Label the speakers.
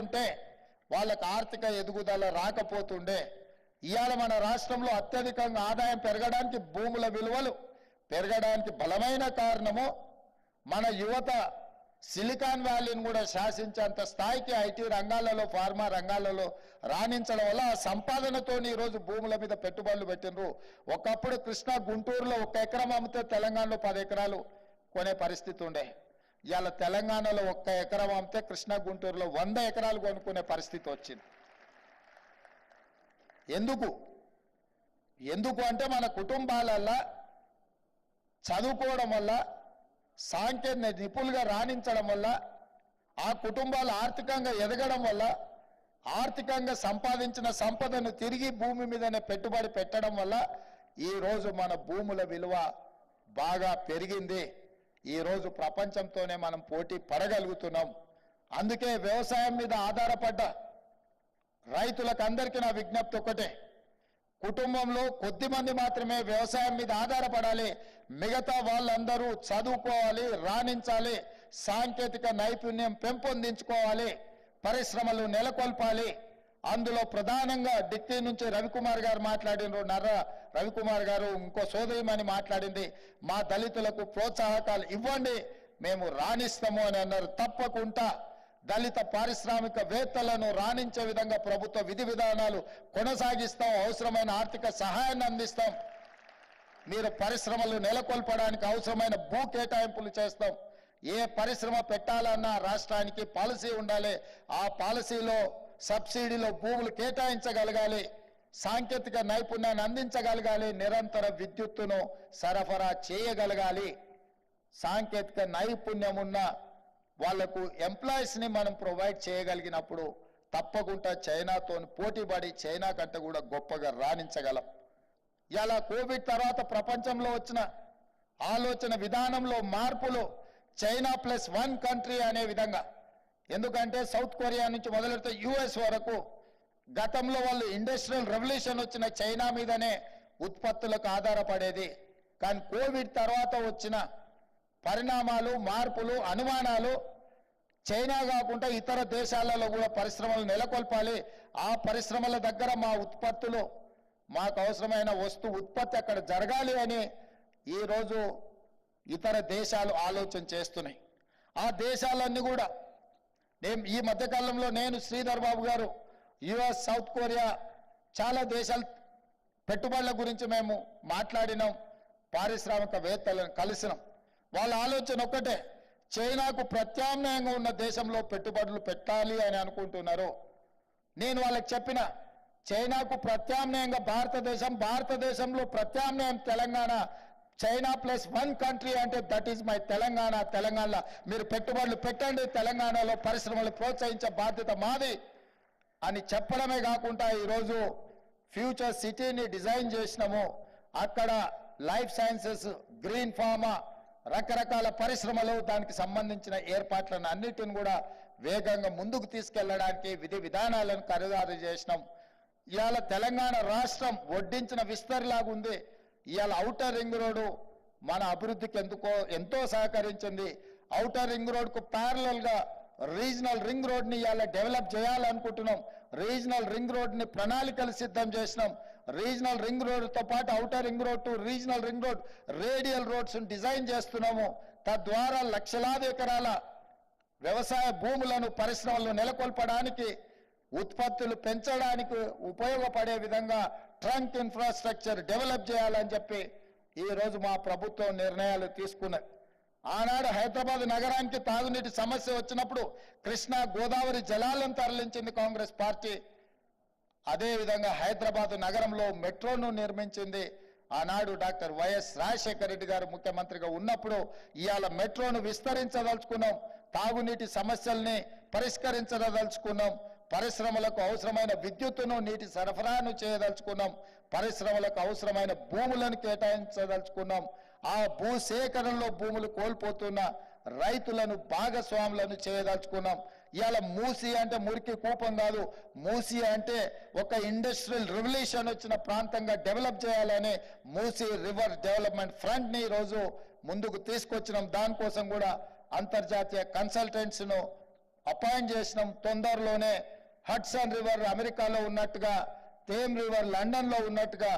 Speaker 1: ఉంటే వాళ్ళకి ఆర్థిక ఎదుగుదల రాకపోతుండే. ఇవాళ మన రాష్ట్రంలో అత్యధికంగా ఆదాయం పెరగడానికి, భూముల విలువలు పెరగడానికి బలమైన కారణము మన యువత సిలికాన్ వ్యాలీని కూడా శాసించేంత స్థాయికి ఐటీ రంగాలలో, ఫార్మా రంగాలలో రాణించడం వల్ల ఆ సంపాదనతో ఈరోజు భూముల మీద పెట్టుబడులు పెట్టినరు. ఒకప్పుడు కృష్ణా గుంటూరులో 1 ఎకరం అమ్మితే తెలంగాణలో 10 ఎకరాలు కొనే పరిస్థితి ఉండే. ఇవాళ తెలంగాణలో 1 ఎకరం అమ్మితే కృష్ణా గుంటూరులో 100 ఎకరాలు కొనుక్కునే పరిస్థితి వచ్చింది. ఎందుకు అంటే మన కుటుంబాలల్లో చదువుకోవడం వల్ల, సాంకేతిక నిపుణులుగా రాణించడం వల్ల, ఆ కుటుంబాలు ఆర్థికంగా ఎదగడం వల్ల, ఆర్థికంగా సంపాదించిన సంపదను తిరిగి భూమి మీదనే పెట్టుబడి పెట్టడం వల్ల ఈరోజు మన భూముల విలువ బాగా పెరిగింది. ఈరోజు ప్రపంచంతోనే మనం పోటీ పడగలుగుతున్నాం. అందుకే వ్యవసాయం మీద ఆధారపడ్డ రైతులకు అందరికీ నా విజ్ఞప్తి ఒకటే, కుటుంబంలో కొద్దిమంది మాత్రమే వ్యవసాయం మీద ఆధారపడాలి. మిగతా వాళ్ళందరూ చదువుకోవాలి, రాణించాలి, సాంకేతిక నైపుణ్యం పెంపొందించుకోవాలి, పరిశ్రమలు నెలకొల్పాలి. అందులో ప్రధానంగా డిక్కీ నుంచి రవికుమార్ గారు మాట్లాడినారు, నర్ర రవికుమార్ గారు, ఇంకో సోదరిమణి మాట్లాడింది, మా దళితులకు ప్రోత్సాహకాలు ఇవ్వండి, మేము రాణిస్తాము అని అన్నారు. తప్పకుండా దళిత పారిశ్రామికవేత్తలను రాణించే విధంగా ప్రభుత్వ విధి విధానాలు కొనసాగిస్తాం, అవసరమైన ఆర్థిక సహాయాన్ని అందిస్తాం. మీరు పరిశ్రమలు నెలకొల్పడానికి అవసరమైన భూ కేటాయింపులు చేస్తాం. ఏ పరిశ్రమ పెట్టాలన్నా రాష్ట్రానికి పాలసీ ఉండాలి. ఆ పాలసీలో సబ్సిడీలో భూములు కేటాయించగలగాలి, సాంకేతిక నైపుణ్యాన్ని అందించగలగాలి, నిరంతర విద్యుత్తును సరఫరా చేయగలగాలి. సాంకేతిక నైపుణ్యం ఉన్న వాళ్లకు ఎంప్లాయీస్ని మనం ప్రొవైడ్ చేయగలిగినప్పుడు తప్పకుండా చైనాతో పోటీపడి చైనా కంటే కూడా గొప్పగా రాణించగలం. ఇలా కోవిడ్ తర్వాత ప్రపంచంలో వచ్చిన ఆలోచన విధానంలో మార్పులు చైనా +1 కంట్రీ అనే విధంగా. ఎందుకంటే సౌత్ కొరియా నుంచి మొదలెడితే యుఎస్ వరకు గతంలో వాళ్ళు ఇండస్ట్రియల్ రెవల్యూషన్ వచ్చిన చైనా మీదనే ఉత్పత్తులకు ఆధారపడేది. కానీ కోవిడ్ తర్వాత వచ్చిన పరిణామాలు, మార్పులు, అనుమానాలు చైనా కాకుండా ఇతర దేశాలలో కూడా పరిశ్రమలు నెలకొల్పాలి. ఆ పరిశ్రమల దగ్గర మా ఉత్పత్తులు, మాకు అవసరమైన ఉత్పత్తి అక్కడ జరగాలి అని ఈరోజు ఇతర దేశాలు ఆలోచన చేస్తున్నాయి. ఆ దేశాలన్నీ కూడా ఈ మధ్యకాలంలో నేను, శ్రీధర్ బాబు గారు యుఎస్, సౌత్ కొరియా చాలా దేశాల పెట్టుబడుల గురించి మేము మాట్లాడినాం, పారిశ్రామికవేత్తలను కలిసినాం. వాళ్ళ ఆలోచన ఒక్కటే, చైనాకు ప్రత్యామ్నాయంగా ఉన్న దేశంలో పెట్టుబడులు పెట్టాలి అని అనుకుంటున్నారు. నేను వాళ్ళకి చెప్పిన, చైనాకు ప్రత్యామ్నాయంగా భారతదేశంలో ప్రత్యామ్నాయం తెలంగాణ. చైనా +1 కంట్రీ అంటే దట్ ఈజ్ మై తెలంగాణ. తెలంగాణలో మీరు పెట్టుబడులు పెట్టండి, తెలంగాణలో పరిశ్రమలు ప్రోత్సహించే బాధ్యత మాది అని చెప్పడమే కాకుండా ఈరోజు ఫ్యూచర్ సిటీని డిజైన్ చేసినాము. అక్కడ లైఫ్ సైన్సెస్, గ్రీన్ ఫార్మా, రకరకాల పరిశ్రమలు, దానికి సంబంధించిన ఏర్పాట్లను అన్నిటిని కూడా వేగంగా ముందుకు తీసుకెళ్లడానికి విధి విధానాలను ఖరారు చేసినాం. ఇవాళ తెలంగాణ రాష్ట్రం వడ్డించిన విస్తరిలాగా ఉంది. ఇవాళ ఔటర్ రింగ్ రోడ్డు మన అభివృద్ధికి ఎంతో సహకరించింది. ఔటర్ రింగ్ రోడ్కు ప్యారలల్గా రీజనల్ రింగ్ రోడ్ని ఇవాళ డెవలప్ చేయాలనుకుంటున్నాం. రీజనల్ రింగ్ రోడ్ని ప్రణాళికలు సిద్ధం చేసినాం. రీజనల్ రింగ్ రోడ్తో పాటు outer ring road to regional ring road, radial roads design చేస్తున్నాము. తద్వారా లక్షలాది ఎకరాల వ్యవసాయ భూములను, పరిశ్రమలను నెలకొల్పడానికి, ఉత్పత్తులు పెంచడానికి ఉపయోగపడే విధంగా ట్రంక్ ఇన్ఫ్రాస్ట్రక్చర్ డెవలప్ చేయాలని చెప్పి ఈరోజు మా ప్రభుత్వం నిర్ణయాలు తీసుకున్నది. ఆనాడు హైదరాబాద్ నగరానికి తాగునీటి సమస్య వచ్చినప్పుడు కృష్ణా గోదావరి జలాలను తరలించింది కాంగ్రెస్ పార్టీ. అదేవిధంగా హైదరాబాద్ నగరంలో మెట్రోను నిర్మించింది ఆనాడు డాక్టర్ వైఎస్ రాజశేఖర రెడ్డి గారు ముఖ్యమంత్రిగా ఉన్నప్పుడు. ఇవాళ మెట్రోను విస్తరించదలుచుకున్నాం, తాగునీటి సమస్యల్ని పరిష్కరించదలుచుకున్నాం, పరిశ్రమలకు అవసరమైన విద్యుత్తును, నీటి సరఫరాను చేయదలుచుకున్నాం, పరిశ్రమలకు అవసరమైన భూములను కేటాయించదలుచుకున్నాం. ఆ భూ సేకరణలో భూములు కోల్పోతున్న రైతులను భాగస్వాములను చేయదలుచుకున్నాం. ఇవాళ మూసి అంటే మురికి కూపం కాదు, మూసి అంటే ఒక ఇండస్ట్రియల్ రెవల్యూషన్ వచ్చిన ప్రాంతంగా డెవలప్ చేయాలని మూసి రివర్ డెవలప్మెంట్ ఫ్రంట్ని ఈరోజు ముందుకు తీసుకొచ్చినాం. దానికోసం కూడా అంతర్జాతీయ కన్సల్టెంట్స్ను అపాయింట్ చేసినాం. తొందరలోనే హడ్సన్ రివర్ అమెరికాలో ఉన్నట్టుగా, థేమ్ రివర్ లండన్లో ఉన్నట్టుగా